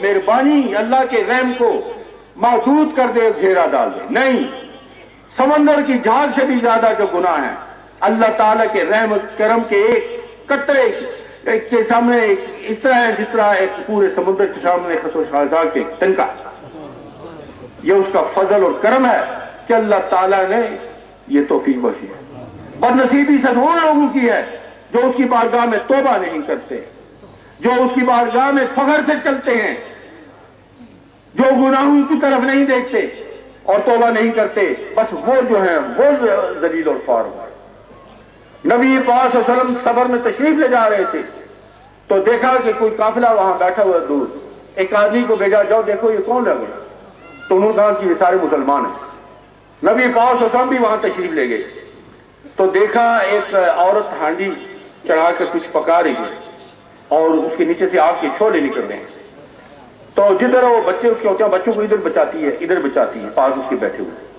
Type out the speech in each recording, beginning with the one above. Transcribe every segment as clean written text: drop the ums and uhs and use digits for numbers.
مہربانی اللہ کے رحم کو محدود کر دے، گھیرا ڈال دے، نہیں، سمندر کی جھاگ سے بھی زیادہ جو گناہ ہیں اللہ تعالیٰ کے رحم کرم کے ایک قطرے کے سامنے اس طرح ہے جس طرح ایک پورے سمندر کے سامنے خطو شاہزاد کے تنکا۔ یہ اس کا فضل اور کرم ہے کہ اللہ تعالیٰ نے یہ توفیق بخشی ہے۔ بدنصیبی سے ان لوگوں کی ہے جو اس کی بارگاہ میں توبہ نہیں کرتے، جو اس کی بارگاہ میں فخر سے چلتے ہیں، جو گناہوں کی طرف نہیں دیکھتے اور توبہ نہیں کرتے، بس وہ جو ہیں وہ ذلیل اور خوار ہوئے۔ نبی پاک صلی اللہ علیہ وسلم سفر میں تشریف لے جا رہے تھے تو دیکھا کہ کوئی قافلہ وہاں بیٹھا ہوا دور، ایک آدمی کو بھیجا، جاؤ دیکھو یہ کون لگ گیا، تو انہوں نے کہا کہ یہ سارے مسلمان ہیں۔ نبی پاک صلی اللہ علیہ وسلم بھی وہاں تشریف لے گئے تو دیکھا ایک عورت ہانڈی چڑھا کر کچھ پکا رہی ہے اور اس کے نیچے سے آگ کے شعلے نکل رہے ہیں، تو جدھر وہ بچے اس کے ہوتے ہیں بچوں کو ادھر بچاتی ہے ادھر بچاتی ہے، پاس اس کے بیٹھے ہوئے۔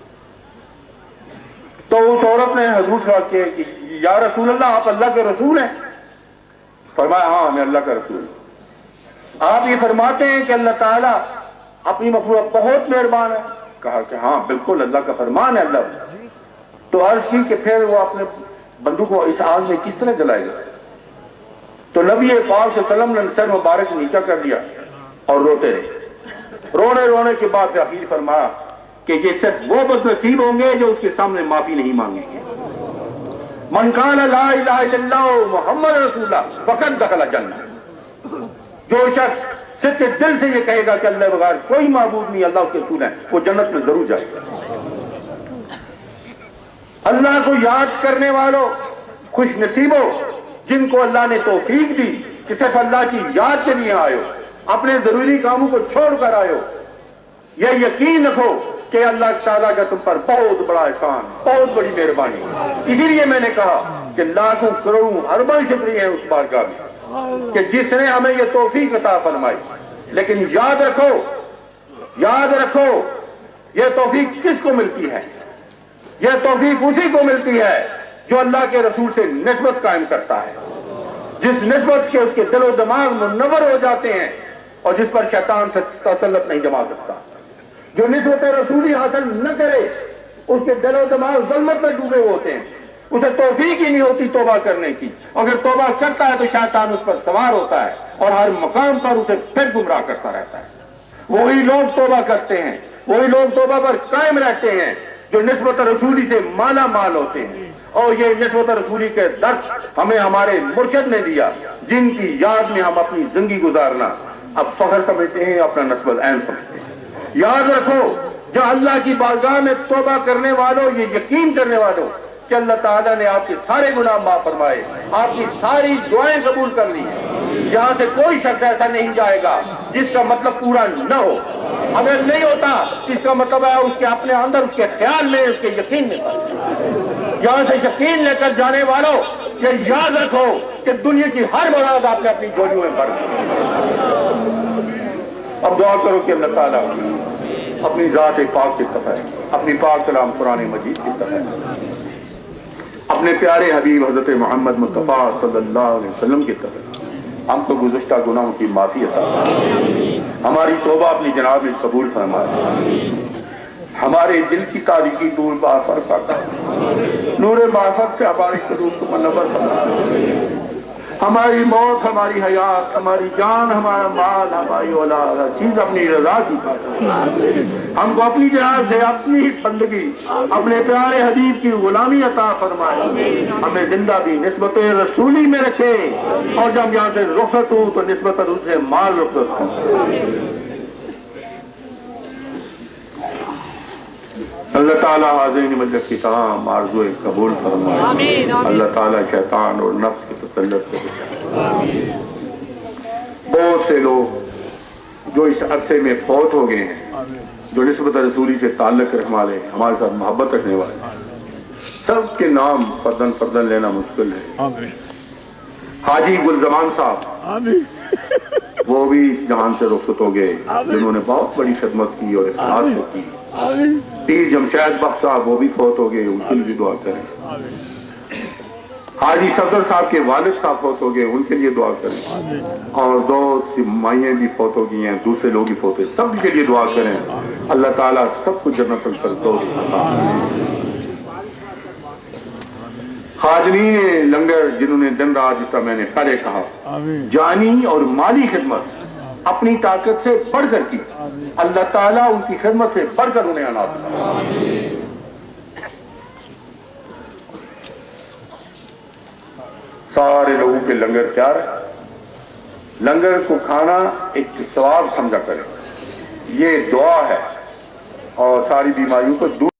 تو اس عورت نے حضور صلی اللہ علیہ وسلم کہ یا رسول اللہ آپ اللہ کے رسول ہیں؟ فرمایا ہاں میں اللہ کا رسول ہوں۔ آپ یہ فرماتے ہیں کہ اللہ تعالیٰ اپنی مخلوق بہت مہربان ہے؟ کہا کہ ہاں بالکل اللہ کا فرمان ہے اللہ۔ تو عرض کی کہ پھر وہ اپنے بندوق کو اس آگ میں کس طرح جلائے گا؟ تو نبی پاک صلی اللہ علیہ وسلم نے سر مبارک نیچا کر دیا اور روتے رہے۔ رونے کے بعد آخر فرمایا کہ یہ صرف وہ بدنصیب ہوں گے جو اس کے سامنے معافی نہیں مانگیں گے۔ من قال لا الہ الا اللہ محمد رسول اللہ فقد دخل الجنہ، جو شخص سچے دل سے یہ کہے گا کہ اللہ بغیر کوئی معبود نہیں، اللہ اس کے رسول ہیں، وہ جنت میں ضرور جائے گا۔ اللہ کو یاد کرنے والوں خوش نصیبوں جن کو اللہ نے توفیق دی کہ صرف اللہ کی یاد کے لیے آئے ہو، اپنے ضروری کاموں کو چھوڑ کر آئے ہو، یہ یقین رکھو کہ اللہ تعالیٰ کا تم پر بہت بڑا احسان، بہت بڑی مہربانی۔ اسی لیے میں نے کہا کہ لاکھوں کروڑوں اربوں شکریہ ہیں اس بارگاہ میں کہ جس نے ہمیں یہ توفیق عطا فرمائی۔ لیکن یاد رکھو یہ توفیق کس کو ملتی ہے؟ یہ توفیق اسی کو ملتی ہے جو اللہ کے رسول سے نسبت قائم کرتا ہے، جس نسبت کے اس کے دل و دماغ منور ہو جاتے ہیں اور جس پر شیطان تسلط نہیں جما سکتا۔ جو نسبت رسولی حاصل نہ کرے اس کے دل و دماغ ظلمت میں ڈوبے ہوتے ہیں، اسے توفیق ہی نہیں ہوتی توبہ کرنے کی۔ اگر توبہ کرتا ہے تو شیطان اس پر سوار ہوتا ہے اور ہر مقام پر اسے پھر گمراہ کرتا رہتا ہے۔ وہی لوگ توبہ کرتے ہیں، وہی لوگ توبہ پر قائم رہتے ہیں جو نسبت رسولی سے مالا مال ہوتے ہیں، اور یہ نسبت رسولی کے درس ہمیں ہمارے مرشد نے دیا، جن کی یاد میں ہم اپنی زندگی گزارنا اب فخر سمجھتے ہیں، اپنا نسبت عین سمجھتے ہیں۔ یاد رکھو جو اللہ کی بارگاہ میں توبہ کرنے والوں، یہ یقین کرنے والوں کہ اللہ تعالیٰ نے آپ کے سارے گناہ معاف فرمائے، آپ کی ساری دعائیں قبول کر لی، یہاں سے کوئی شخص ایسا نہیں جائے گا جس کا مطلب پورا نہ ہو۔ اگر نہیں ہوتا اس کا مطلب ہے اس کے اپنے اندر، اس کے خیال میں، اس کے یقین میں فرق۔ یہاں سے یقین لے کر جانے والوں یہ یاد رکھو کہ دنیا کی ہر مراد آپ نے اپنی جوڑیوں میں بھر دی۔ اب دعا کرو کہ اللہ تعالیٰ اپنی ذات پاک کی طرف، اپنی پاک کلام قرآن مجید کی طرف، اپنے پیارے حبیب حضرت محمد مصطفیٰ صلی اللہ علیہ وسلم کی طرف ہم کو گزشتہ گناہوں کی معافی عطا فرمائے، ہماری توبہ اپنی جناب میں قبول فرمائے، ہمارے دل کی تاریکی دور بآفر کرتا نور معرفت سے ہماری قلوب کو منور فرمائے، ہماری موت، ہماری حیات، ہماری جان، ہمارا مال، ہماری اولاد، ہر چیز اپنی رضا کی ہم کو اپنی جناب سے اپنی ہی بندگی، اپنے پیارے حبیب کی غلامی عطا فرمائے، ہمیں زندہ بھی نسبت رسولی میں رکھے، اور جب یہاں سے رخصت ہوں تو نسبت رسول سے مال رخصت ہوں۔ اللہ تعالیٰ حاضرین مجلس کی تمام آرزوئے قبول فرمائے، اللہ تعالیٰ شیطان اور نفس کے تسلط سے بچائے۔ بہت سے لوگ جو اس عرصے میں فوت ہو گئے ہیں، جو نسبت رسولی سے تعلق رکھنے والے، ہمارے ساتھ محبت رکھنے والے، سب کے نام فردن لینا مشکل ہے۔ حاجی گلزمان صاحب وہ بھی اس جہان سے رخصت ہو گئے، جنہوں نے بہت بڑی خدمت کی اور اخلاص سے کی۔ پیر جمشید بخش صاحب وہ بھی فوت ہو گئے، ان کے لیے بھی دعا کریں۔ حاجی صفدر صاحب کے والد صاحب فوت ہو گئے، ان کے لیے دعا کریں، اور دو مائیں بھی فوت ہو گئی ہیں، دوسرے لوگ بھی فوت ہوئے، سب کے لیے دعا کریں، اللہ تعالیٰ سب کو جنت الفردوس عطا فرمائے۔ خادمین لنگر جنہوں نے دن رات، جس طرح میں نے پہلے کہا، جانی اور مالی خدمت اپنی طاقت سے بڑھ کر کی، اللہ تعالیٰ ان کی خدمت سے بڑھ کر انہیں عنایت فرمائے۔ سارے لوگوں کے لنگر تیار ہے، لنگر کو کھانا ایک ثواب سمجھا کریں، یہ دعا ہے اور ساری بیماریوں کو دور